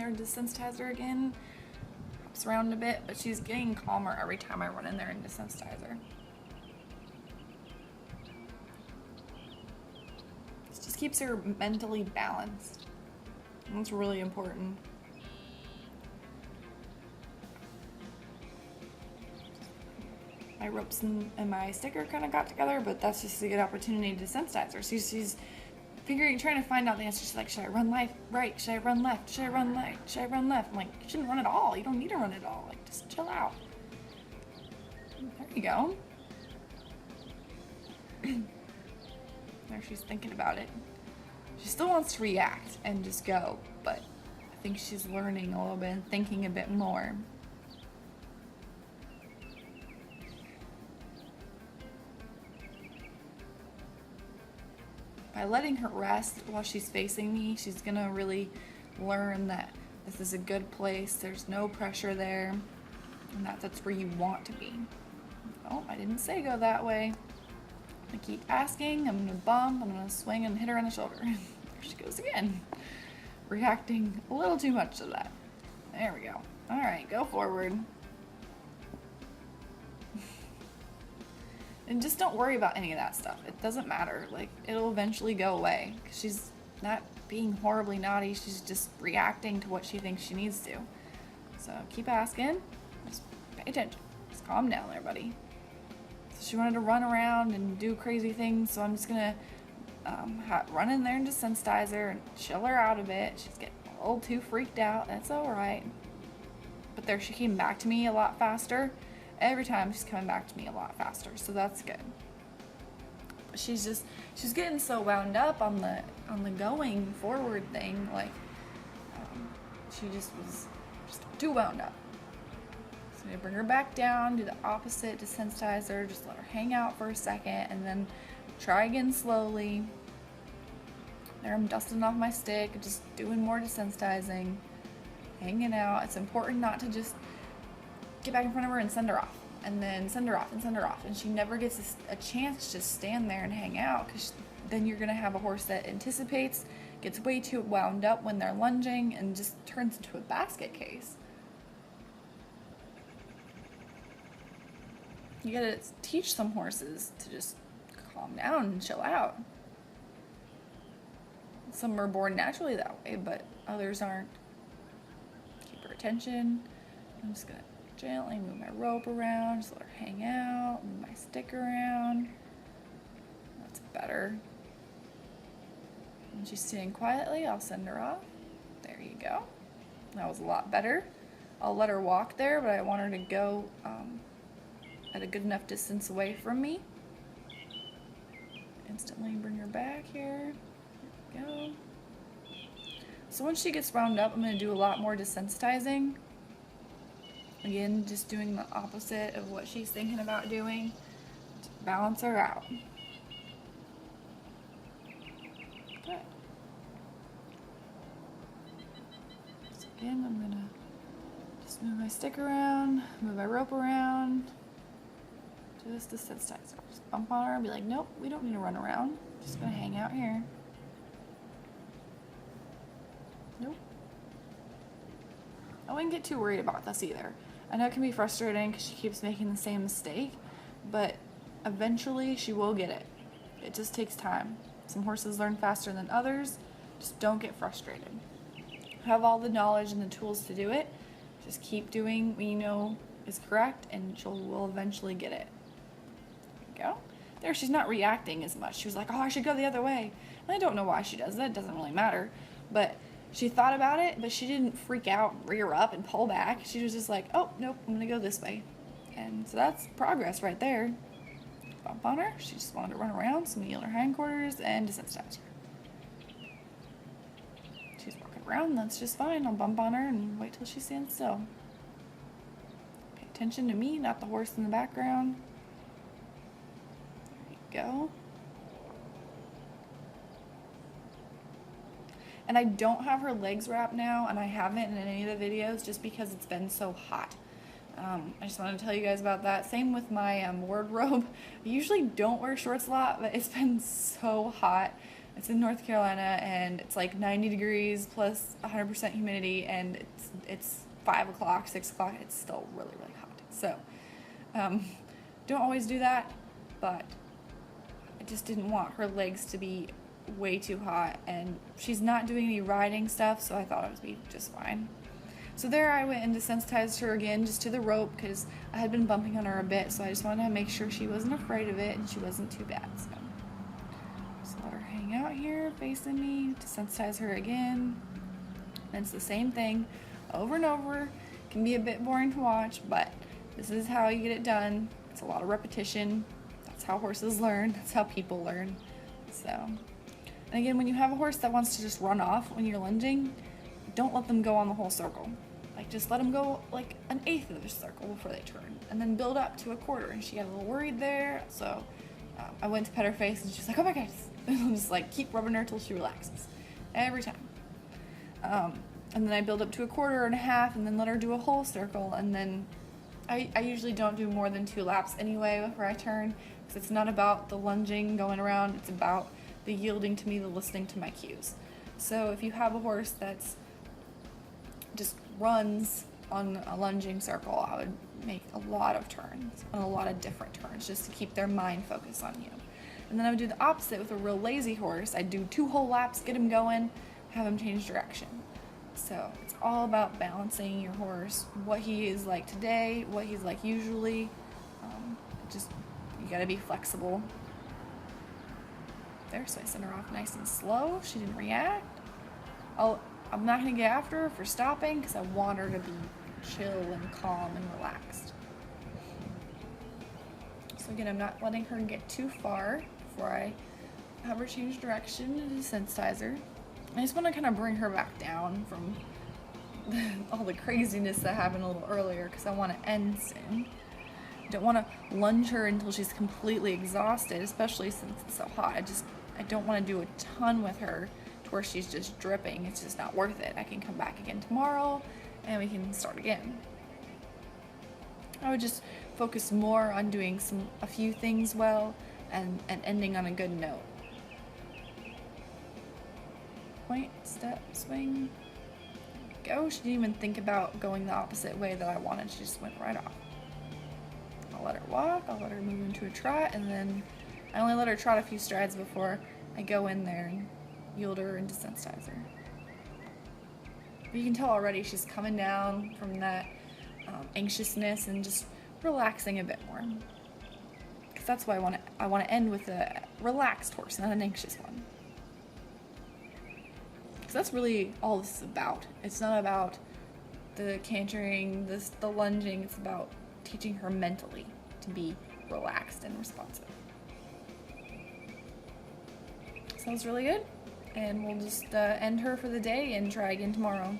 there and desensitize her again. Hops around a bit, but she's getting calmer every time I run in there and desensitize her. This just keeps her mentally balanced. And that's really important. My ropes and my sticker kind of got together, but that's just a good opportunity to desensitize her. So she's figuring, trying to find out the answer. She's like, should I run right? Should I run left? Should I run right? Should I run left? I'm like, you shouldn't run at all. You don't need to run at all. Like, just chill out. There you go. There, she's thinking about it. She still wants to react and just go, but I think she's learning a little bit and thinking a bit more. By letting her rest while she's facing me, she's gonna really learn that this is a good place, there's no pressure there, and that's where you want to be. Oh, I didn't say go that way. I'm gonna keep asking, I'm gonna bump, I'm gonna swing and hit her on the shoulder. There she goes again. Reacting a little too much to that. There we go. All right, go forward. And just don't worry about any of that stuff. It doesn't matter. Like, it'll eventually go away. 'Cause she's not being horribly naughty. She's just reacting to what she thinks she needs to. So keep asking. Just pay attention. Just calm down there, buddy. So she wanted to run around and do crazy things. So I'm just going to run in there and desensitize her and chill her out a bit. She's getting a little too freaked out. That's all right. But there, she came back to me a lot faster. Every time she's coming back to me a lot faster, so that's good. But she's getting so wound up on the going forward thing, like she just was too wound up. So I bring her back down, do the opposite, desensitize her, just let her hang out for a second, and then try again slowly. There, I'm dusting off my stick, just doing more desensitizing, hanging out. It's important not to just get back in front of her and send her off, and then send her off and send her off, and she never gets a chance to just stand there and hang out, because then you're going to have a horse that anticipates, gets way too wound up when they're lunging, and just turns into a basket case. You gotta teach some horses to just calm down and chill out. Some are born naturally that way, but others aren't. Keep her attention. I'm just gonna gently move my rope around, just let her hang out, move my stick around. That's better. When she's sitting quietly, I'll send her off. There you go. That was a lot better. I'll let her walk there, but I want her to go at a good enough distance away from me. Instantly bring her back here. There we go. So once she gets wound up, I'm going to do a lot more desensitizing. Again, just doing the opposite of what she's thinking about doing to balance her out. Okay. So again, I'm gonna just move my stick around, move my rope around, just desensitize her. Just bump on her and be like, nope, we don't need to run around. Just gonna hang out here. Nope. I wouldn't get too worried about this either. I know it can be frustrating because she keeps making the same mistake, but eventually she will get it. It just takes time. Some horses learn faster than others. Just don't get frustrated. Have all the knowledge and the tools to do it. Just keep doing what you know is correct, and she will eventually get it. There you go. There, she's not reacting as much. She was like, oh, I should go the other way. And I don't know why she does that. It doesn't really matter. But she thought about it, but she didn't freak out, rear up, and pull back. She was just like, oh, nope, I'm going to go this way. And so that's progress right there. Bump on her. She just wanted to run around, so I'm going to yield her hindquarters and desensitize her. She's walking around, that's just fine. I'll bump on her and wait till she stands still. Pay attention to me, not the horse in the background. There you go. And I don't have her legs wrapped now, and I haven't in any of the videos just because it's been so hot. I just wanted to tell you guys about that. Same with my wardrobe. I usually don't wear shorts a lot, but it's been so hot It's in North Carolina, and it's like 90 degrees plus 100% humidity, and it's 5 o'clock, 6 o'clock. It's still really, really hot. So, don't always do that, but I just didn't want her legs to be way too hot, and she's not doing any riding stuff, so I thought it would be just fine. So there I went and desensitized her again, just to the rope, because I had been bumping on her a bit, so I just wanted to make sure she wasn't afraid of it and she wasn't too bad. So just let her hang out here facing me, desensitize her again. And it's the same thing over and over. It can be a bit boring to watch, but this is how you get it done. It's a lot of repetition. That's how horses learn. That's how people learn. So, and again, when you have a horse that wants to just run off when you're lunging, don't let them go on the whole circle. Like, just let them go like an eighth of the circle before they turn, and then build up to a quarter. And she got a little worried there, so I went to pet her face, and she's like, "Oh my goodness!" And I'm just like, keep rubbing her till she relaxes, every time. And then I build up to a quarter and a half, and then let her do a whole circle, and then I usually don't do more than 2 laps anyway before I turn, because it's not about the lunging going around, it's about the yielding to me, the listening to my cues. So if you have a horse that's just runs on a lunging circle, I would make a lot of turns, and a lot of different turns, just to keep their mind focused on you. And then I would do the opposite with a real lazy horse. I'd do 2 whole laps, get him going, have him change direction. So it's all about balancing your horse, what he is like today, what he's like usually. You gotta be flexible. There, so I sent her off nice and slow. She didn't react. I'm not gonna get after her for stopping, because I want her to be chill and calm and relaxed. So again, I'm not letting her get too far before I have her change direction and desensitize her. I just want to kind of bring her back down from all the craziness that happened a little earlier, because I want to end soon. I don't want to lunge her until she's completely exhausted, especially since it's so hot. I don't want to do a ton with her to where she's just dripping. It's just not worth it. I can come back again tomorrow and we can start again. I would just focus more on doing a few things well and ending on a good note. Point, step, swing, go. She didn't even think about going the opposite way that I wanted. She just went right off. I'll let her walk, I'll let her move into a trot, and then I only let her trot a few strides before I go in there and yield her and desensitize her. But you can tell already she's coming down from that anxiousness and just relaxing a bit more. Because that's why I want to end with a relaxed horse, not an anxious one. Because that's really all this is about. It's not about the cantering, the lunging. It's about teaching her mentally to be relaxed and responsive. Sounds really good. And we'll just end her for the day and try again tomorrow.